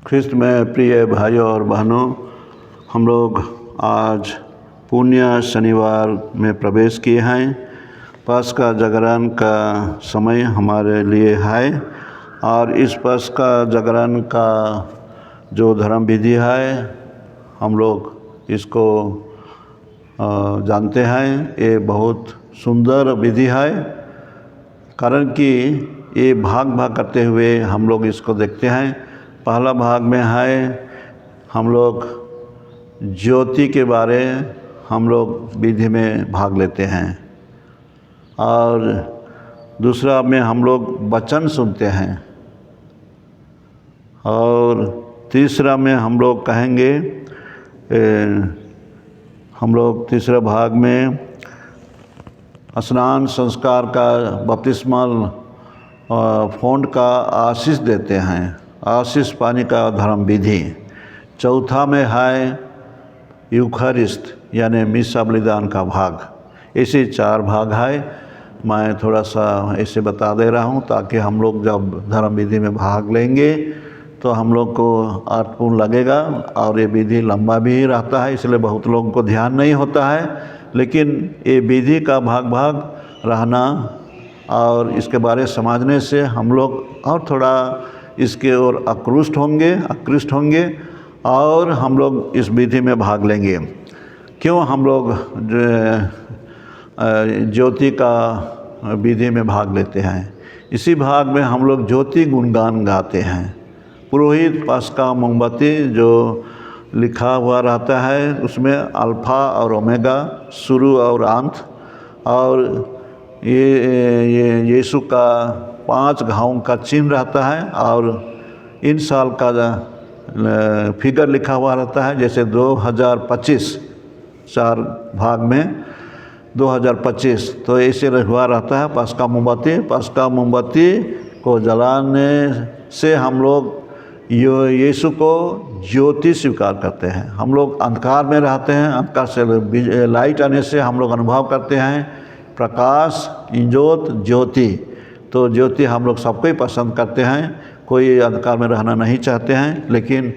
ख्रिस्त में प्रिय भाइयों और बहनों, हम लोग आज पुण्य शनिवार में प्रवेश किए हैं। पस्का जागरण का समय हमारे लिए है और इस पस्का जागरण का जो धर्म विधि है हम लोग इसको जानते हैं। ये बहुत सुंदर विधि है, कारण कि ये भाग भाग करते हुए हम लोग इसको देखते हैं। पहला भाग में है हम लोग ज्योति के बारे हम लोग विधि में भाग लेते हैं, और दूसरा में हम लोग वचन सुनते हैं, और तीसरा में हम लोग कहेंगे हम लोग तीसरे भाग में स्नान संस्कार का बपतिस्मल फोंड का आशीष देते हैं, आशीष पाने का धर्म विधि। चौथा में है यूखरिस्ट यानी मिसा बलिदान का भाग। ऐसे 4 भाग है। मैं थोड़ा सा ऐसे बता दे रहा हूँ ताकि हम लोग जब धर्म विधि में भाग लेंगे तो हम लोग को अर्थपूर्ण लगेगा। और ये विधि लंबा भी रहता है, इसलिए बहुत लोगों को ध्यान नहीं होता है, लेकिन ये विधि का भाग भाग रहना और इसके बारे में समझने से हम लोग और थोड़ा इसके ओर आकृष्ट होंगे और हम लोग इस विधि में भाग लेंगे। क्यों हम लोग ज्योति का विधि में भाग लेते हैं? इसी भाग में हम लोग ज्योति गुणगान गाते हैं। पुरोहित पस्का मोमबत्ती जो लिखा हुआ रहता है उसमें अल्फ़ा और ओमेगा, शुरू और अंत, और ये यीशु का 5 घावों का चिन्ह रहता है, और इन साल का फिगर लिखा हुआ रहता है। जैसे 2025 4 भाग में 2025 तो ऐसे हुआ रहता है। पस्का मोमबत्ती को जलाने से हम लोग यीशु को ज्योति स्वीकार करते हैं। हम लोग अंधकार में रहते हैं, अंधकार से लाइट आने से हम लोग अनुभव करते हैं प्रकाश, इंजोत, ज्योति। तो ज्योति हम लोग सबको ही पसंद करते हैं, कोई अंधकार में रहना नहीं चाहते हैं, लेकिन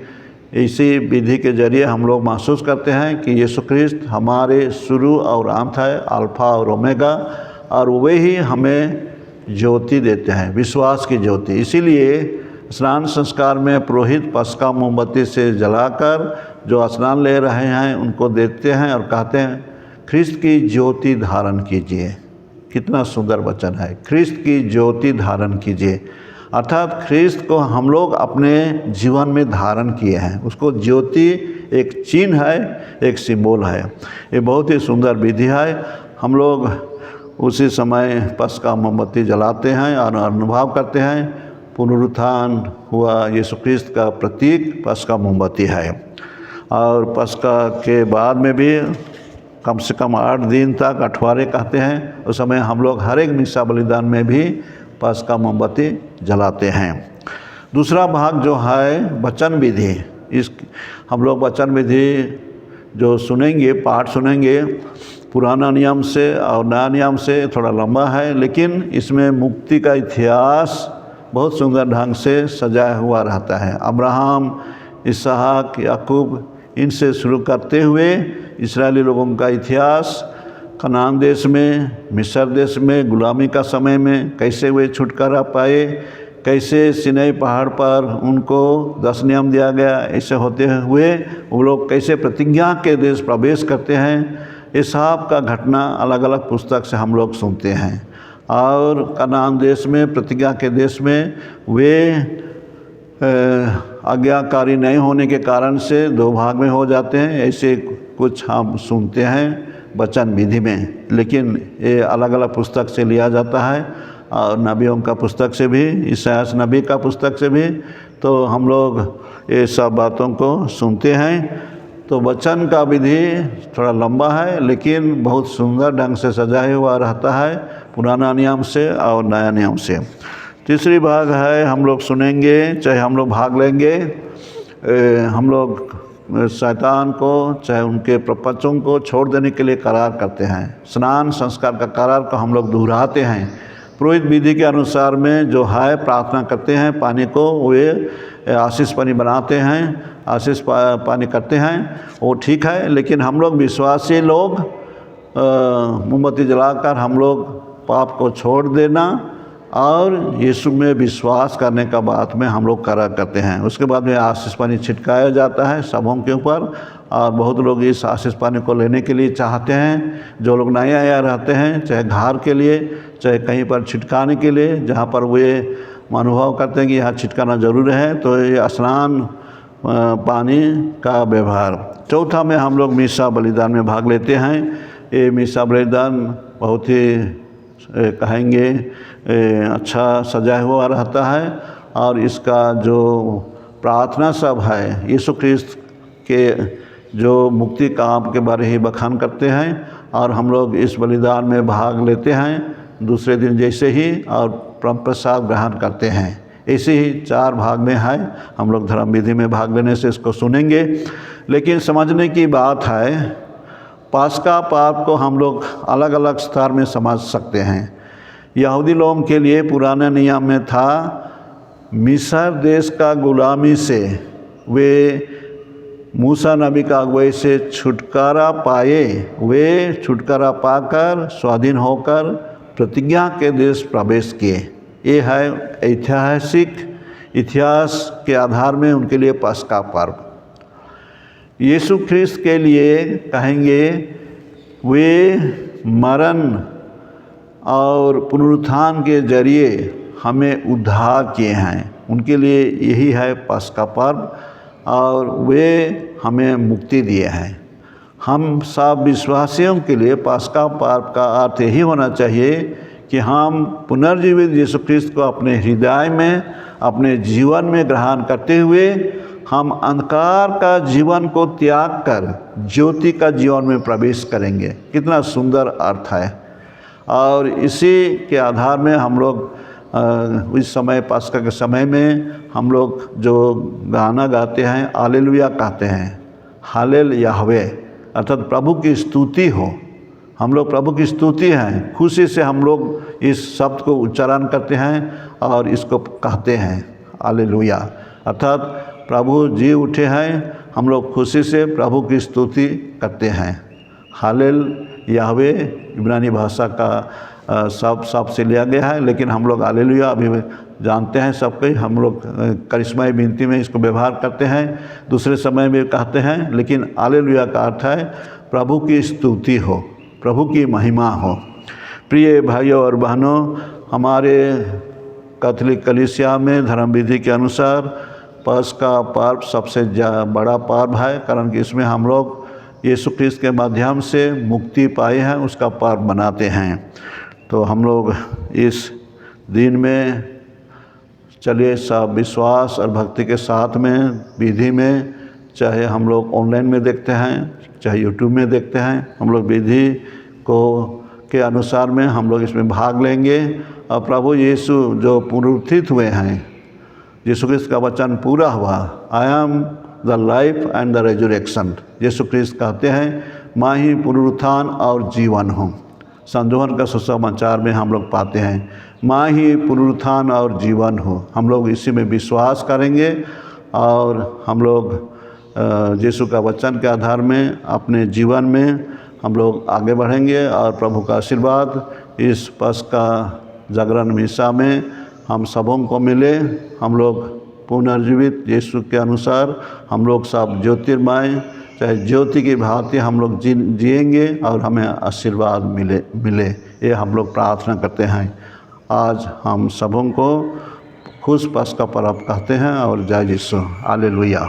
इसी विधि के जरिए हम लोग महसूस करते हैं कि यीशु ख्रिस्त हमारे शुरू और अंत है, अल्फ़ा और ओमेगा, और वे ही हमें ज्योति देते हैं, विश्वास की ज्योति। इसीलिए स्नान संस्कार में पुरोहित पस्का मोमबत्ती से जलाकर जो स्नान ले रहे हैं उनको देते हैं और कहते हैं ख्रिस्त की ज्योति धारण कीजिए। कितना सुंदर वचन है, ख्रिस्त की ज्योति धारण कीजिए। अर्थात ख्रिस्त को हम लोग अपने जीवन में धारण किए हैं। उसको ज्योति एक चिन्ह है, एक सिंबल है। ये बहुत ही सुंदर विधि है। हम लोग उसी समय पस्का मोमबत्ती जलाते हैं और अनुभव करते हैं पुनरुत्थान हुआ यीशु ख्रिस्त का प्रतीक पस्का मोमबत्ती है। और पस्का के बाद में भी कम से कम 8 दिन तक, अठवारे कहते हैं, उस समय हम लोग हर एक मिसा बलिदान में भी पस्का मोमबत्ती जलाते हैं। दूसरा भाग जो है वचन विधि। इस हम लोग वचन विधि जो सुनेंगे, पाठ सुनेंगे, पुराना नियम से और नया नियम से थोड़ा लंबा है, लेकिन इसमें मुक्ति का इतिहास बहुत सुंदर ढंग से सजाया हुआ रहता है। अब्राहम, इसहाक, याकूब, इनसे शुरू करते हुए इस्राएली लोगों का इतिहास, कनान देश में, मिस्र देश में गुलामी का समय में कैसे वे छुटकारा पाए, कैसे सिनै पहाड़ पर उनको 10 नियम दिया गया, ऐसे होते हुए वो लोग कैसे प्रतिज्ञा के देश प्रवेश करते हैं, ये सब का घटना अलग अलग पुस्तक से हम लोग सुनते हैं। और कनान देश में, प्रतिज्ञा के देश में वे आज्ञाकारी नहीं होने के कारण से 2 भाग में हो जाते हैं, ऐसे कुछ हम सुनते हैं वचन विधि में। लेकिन ये अलग अलग पुस्तक से लिया जाता है, और नबियों का पुस्तक से भी, ईसायास नबी का पुस्तक से भी, तो हम लोग ये सब बातों को सुनते हैं। तो वचन का विधि थोड़ा लंबा है, लेकिन बहुत सुंदर ढंग से सजाया हुआ रहता है, पुराना नियम से और नया नियम से। तीसरी भाग है हम लोग सुनेंगे, चाहे हम लोग भाग लेंगे, हम लोग शैतान को चाहे उनके प्रपंचों को छोड़ देने के लिए करार करते हैं। स्नान संस्कार का करार को हम लोग दोहराते हैं। पुरोहित विधि के अनुसार में जो है प्रार्थना करते हैं, पानी को वे आशीष पानी बनाते हैं, आशीष पानी करते हैं, वो ठीक है। लेकिन हम लोग विश्वासी लोग मोमबत्ती जलाकर हम लोग पाप को छोड़ देना और यीशु में विश्वास करने का बात में हम लोग करते हैं। उसके बाद में आशीष पानी छिटकाया जाता है सबों के ऊपर, और बहुत लोग इस आशीष पानी को लेने के लिए चाहते हैं। जो लोग नए आया रहते हैं, चाहे घर के लिए चाहे कहीं पर छिटकाने के लिए, जहाँ पर वे अनुभव करते हैं कि यहाँ छिटकाना ज़रूर है, तो ये स्नान पानी का व्यवहार। चौथा में हम लोग मीसा बलिदान में भाग लेते हैं। ये मीसा बलिदान बहुत ही कहेंगे अच्छा सजाया हुआ रहता है, और इसका जो प्रार्थना सब है यीशु ख्रिस्त के जो मुक्ति काम के बारे ही बखान करते हैं, और हम लोग इस बलिदान में भाग लेते हैं दूसरे दिन जैसे ही, और प्रसाद ग्रहण करते हैं। ऐसे ही 4 भाग में है। हम लोग धर्म विधि में भाग लेने से इसको सुनेंगे। लेकिन समझने की बात है, पास्का पर्व को हम लोग अलग अलग स्तर में समझ सकते हैं। यहूदी लोगों के लिए पुराने नियम में था, मिस्र देश का गुलामी से वे मूसा नबी का अगुवाई से छुटकारा पाए, वे छुटकारा पाकर स्वाधीन होकर प्रतिज्ञा के देश प्रवेश किए। ये है ऐतिहासिक इतिहास के आधार में उनके लिए पास्का पर्व। यीशु ख्रिस्त के लिए कहेंगे वे मरण और पुनरुत्थान के जरिए हमें उद्धार किए हैं, उनके लिए यही है पास्का पर्व, और वे हमें मुक्ति दिए हैं। हम सब विश्वासियों के लिए पास्का पर्व का अर्थ यही होना चाहिए कि हम पुनर्जीवित यीशु ख्रिस्त को अपने हृदय में, अपने जीवन में ग्रहण करते हुए हम अंधकार का जीवन को त्याग कर ज्योति का जीवन में प्रवेश करेंगे। कितना सुंदर अर्थ है। और इसी के आधार में हम लोग इस समय पास्का के समय में हम लोग जो गाना गाते हैं, हालेलुया कहते हैं, हालेल याहवे, अर्थात प्रभु की स्तुति हो। हम लोग प्रभु की स्तुति हैं, खुशी से हम लोग इस शब्द को उच्चारण करते हैं और इसको कहते हैं हालेलुया, अर्थात प्रभु जी उठे हैं, हम लोग खुशी से प्रभु की स्तुति करते हैं। हालेल याहवे इब्रानी भाषा का शब्द से लिया गया है, लेकिन हम लोग हालेलुया अभी जानते हैं सबके, हम लोग करिश्माई विनती में इसको व्यवहार करते हैं, दूसरे समय में कहते हैं, लेकिन हालेलुया का अर्थ है प्रभु की स्तुति हो, प्रभु की महिमा हो। प्रिय भाइयों और बहनों, हमारे कैथोलिक कलीसिया में धर्म विधि के अनुसार पास्का पर्व सबसे बड़ा पर्व है, कारण कि इसमें हम लोग यीशु ख्रिस्त के माध्यम से मुक्ति पाए हैं, उसका पर्व मनाते हैं। तो हम लोग इस दिन में चलिए सब विश्वास और भक्ति के साथ में विधि में, चाहे हम लोग ऑनलाइन में देखते हैं चाहे यूट्यूब में देखते हैं, हम लोग विधि को के अनुसार में हम लोग इसमें भाग लेंगे। और प्रभु यीशु जो पुनरुत्थित हुए हैं, यीशु ख्रिस्त का वचन पूरा हुआ, I am the life and the resurrection. Yeshu Khrist कहते हैं मैं ही पुनरुत्थान और जीवन हूँ। संजोहन का सुसमाचार में हम लोग पाते हैं मैं ही पुनरुत्थान और जीवन हूँ। हम लोग इसी में विश्वास करेंगे और हम लोग यीशु का वचन के आधार में अपने जीवन में हम लोग आगे बढ़ेंगे और प्रभु का आशीर्वाद इस पास्का जागरण मिसा में हम सबों को मिले। हम लोग पुनर्जीवित यीशु के अनुसार हम लोग सब ज्योतिर्मय, चाहे ज्योति की भांति हम लोग जिएंगे और हमें आशीर्वाद मिले ये हम लोग प्रार्थना करते हैं। आज हम सबों को खुश पास्का पर्व कहते हैं और जय यीशु, हालेलुया।